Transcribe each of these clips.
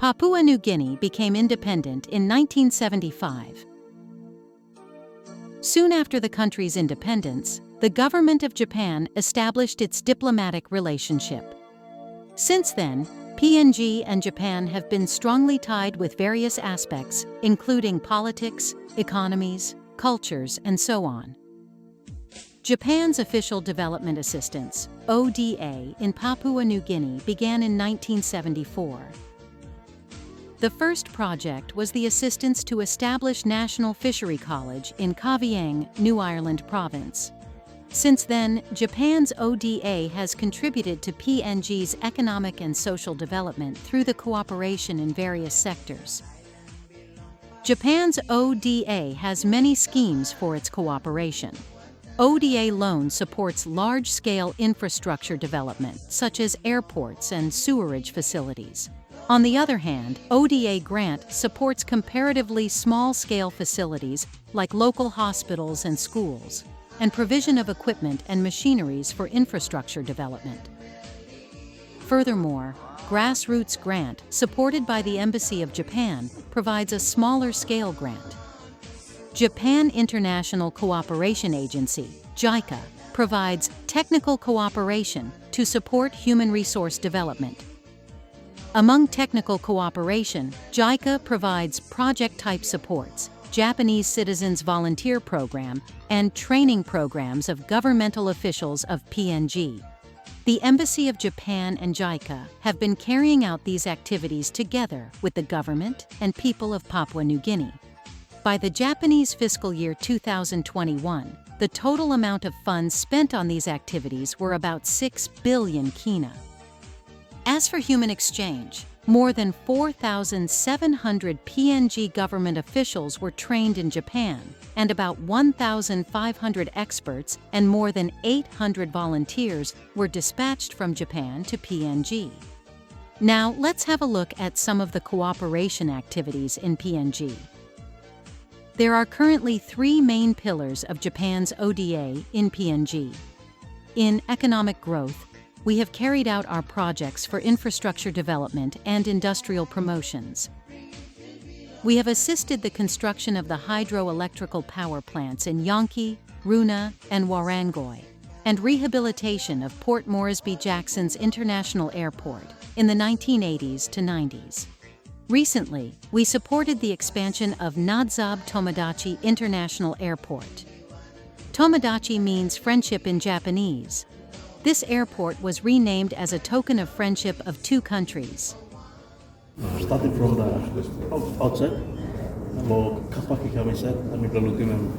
Papua New Guinea became independent in 1975. Soon after the country's independence, the government of Japan established its diplomatic relationship. Since then, PNG and Japan have been strongly tied with various aspects, including politics, economies, cultures, and so on. Japan's official development assistance, ODA, in Papua New Guinea began in 1974. The first project was the assistance to establish National Fishery College in Kavieng, New Ireland Province. Since then, Japan's ODA has contributed to PNG's economic and social development through the cooperation in various sectors. Japan's ODA has many schemes for its cooperation. ODA loan supports large-scale infrastructure development, such as airports and sewerage facilities. On the other hand, ODA grant supports comparatively small-scale facilities like local hospitals and schools, and provision of equipment and machineries for infrastructure development. Furthermore, Grassroots Grant, supported by the Embassy of Japan, provides a smaller-scale grant. Japan International Cooperation Agency, JICA, provides technical cooperation to support human resource development. Among technical cooperation, JICA provides project-type supports, Japanese Citizens Volunteer Program, and training programs of governmental officials of PNG. The Embassy of Japan and JICA have been carrying out these activities together with the government and people of Papua New Guinea. By the Japanese fiscal year 2021, the total amount of funds spent on these activities were about 6 billion kina. As for human exchange, more than 4,700 PNG government officials were trained in Japan, and about 1,500 experts and more than 800 volunteers were dispatched from Japan to PNG. Now, let's have a look at some of the cooperation activities in PNG. There are currently three main pillars of Japan's ODA in PNG. In economic growth, we have carried out our projects for infrastructure development and industrial promotions. We have assisted the construction of the hydroelectrical power plants in Yonki, Runa, and Warangoi, and rehabilitation of Port Moresby-Jackson's International Airport in the 1980s to 90s. Recently, we supported the expansion of Nadzab Tomodachi International Airport. Tomodachi means friendship in Japanese. This airport was renamed as a token of friendship of two countries. Starting from the outside, kalau kapaki kami set, kami perlu tim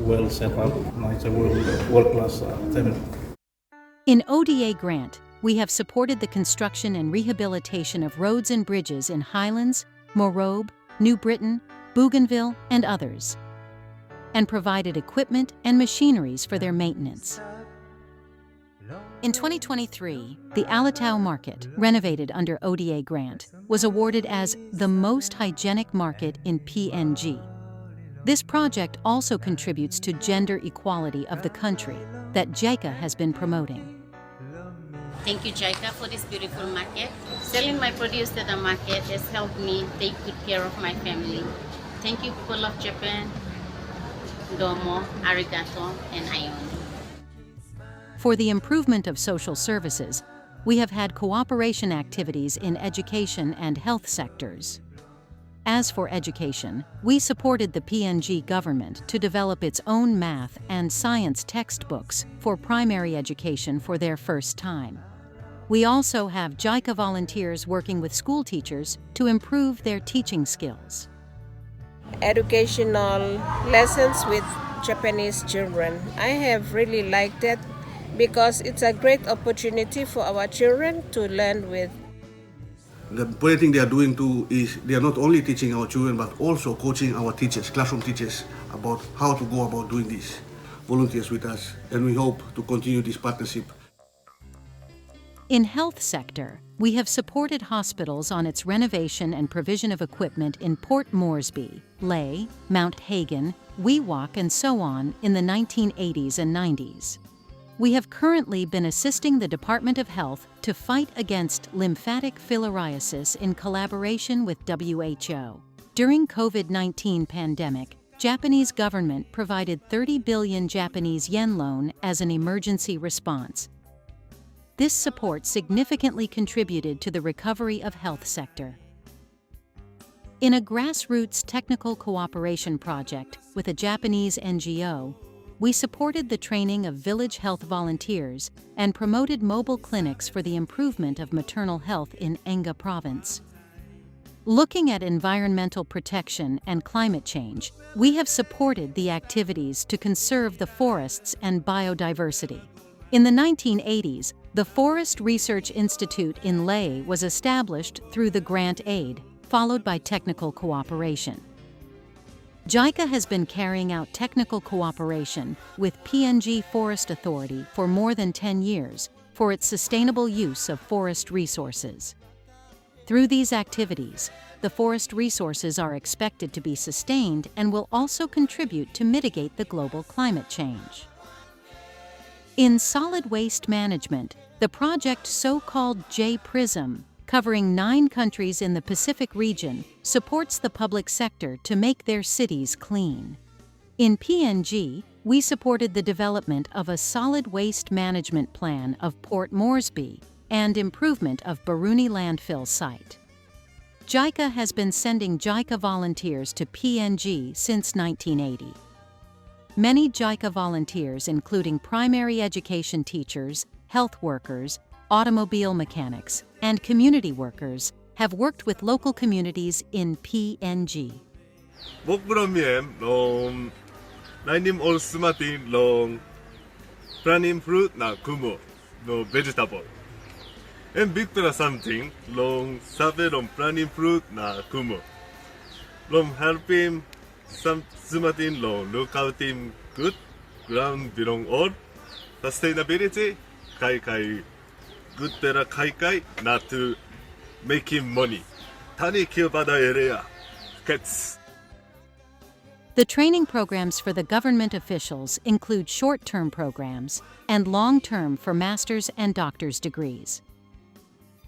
well set up. It's a world-class team. In ODA grant, we have supported the construction and rehabilitation of roads and bridges in Highlands, Morobe, New Britain, Bougainville, and others, and provided equipment and machineries for their maintenance. In 2023, the Alatau Market, renovated under ODA grant, was awarded as the most hygienic market in PNG. This project also contributes to gender equality of the country that JICA has been promoting. Thank you, JICA, for this beautiful market. Selling my produce to the market has helped me take good care of my family. Thank you, people of Japan. Domo, arigato, and aion. For the improvement of social services, we have had cooperation activities in education and health sectors. As for education, we supported the PNG government to develop its own math and science textbooks for primary education for their first time. We also have JICA volunteers working with school teachers to improve their teaching skills. Educational lessons with Japanese children. I have really liked it because it's a great opportunity for our children to learn with. The important thing they are doing too is they are not only teaching our children but also coaching our teachers, classroom teachers, about how to go about doing this. Volunteers with us, and we hope to continue this partnership. In health sector, we have supported hospitals on its renovation and provision of equipment in Port Moresby, Lae, Mount Hagen, Wewak, and so on in the 1980s and 90s. We have currently been assisting the Department of Health to fight against lymphatic filariasis in collaboration with WHO. During COVID-19 pandemic, Japanese government provided 30 billion Japanese yen loan as an emergency response. This support significantly contributed to the recovery of health sector. In a grassroots technical cooperation project with a Japanese NGO, we supported the training of village health volunteers and promoted mobile clinics for the improvement of maternal health in Enga province. Looking at environmental protection and climate change, we have supported the activities to conserve the forests and biodiversity. In the 1980s, the Forest Research Institute in Leh was established through the grant aid, followed by technical cooperation. JICA has been carrying out technical cooperation with PNG Forest Authority for more than 10 years for its sustainable use of forest resources. Through these activities, the forest resources are expected to be sustained and will also contribute to mitigate the global climate change. In solid waste management, the project so-called J-PRISM, covering 9 countries in the Pacific region, supports the public sector to make their cities clean. In PNG, we supported the development of a solid waste management plan of Port Moresby and improvement of Baruni landfill site. JICA has been sending JICA volunteers to PNG since 1980. Many JICA volunteers, including primary education teachers, health workers, automobile mechanics, and community workers, have worked with local communities in PNG. Nainim ol sumatin long planning fruit na kumo no vegetable. And Victor something long sabe long planning fruit na kumo. Long helping some sumatin long lookouting good ground belong all sustainability kai kai good tera kai kai not to making money. Tani kilbada area gets. The training programs for the government officials include short-term programs and long-term for master's and doctor's degrees.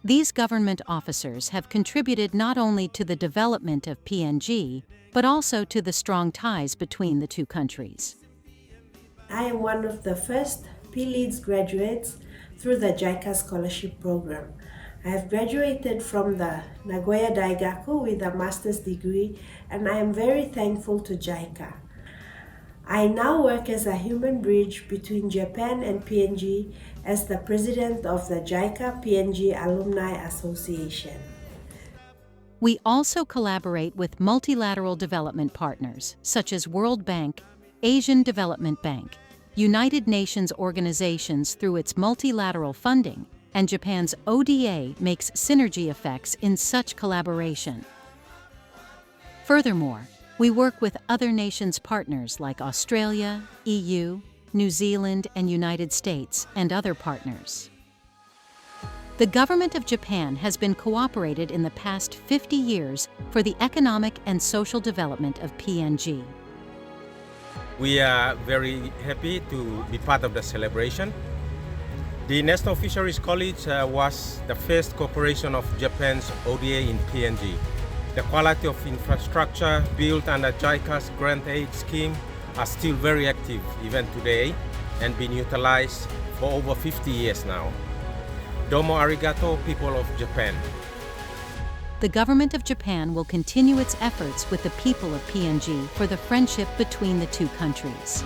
These government officers have contributed not only to the development of PNG, but also to the strong ties between the two countries. I am one of the first P-LEADS graduates through the JICA scholarship program. I have graduated from the Nagoya Daigaku with a master's degree, and I am very thankful to JICA. I now work as a human bridge between Japan and PNG as the president of the JICA PNG Alumni Association. We also collaborate with multilateral development partners such as World Bank, Asian Development Bank, United Nations organizations through its multilateral funding, and Japan's ODA makes synergy effects in such collaboration. Furthermore, we work with other nations partners like Australia, EU, New Zealand, and United States, and other partners. The government of Japan has been cooperated in the past 50 years for the economic and social development of PNG. We are very happy to be part of the celebration. The National Fisheries College was the first cooperation of Japan's ODA in PNG. The quality of infrastructure built under JICA's grant aid scheme are still very active even today and being utilized for over 50 years now. Domo arigato, people of Japan. The government of Japan will continue its efforts with the people of PNG for the friendship between the two countries.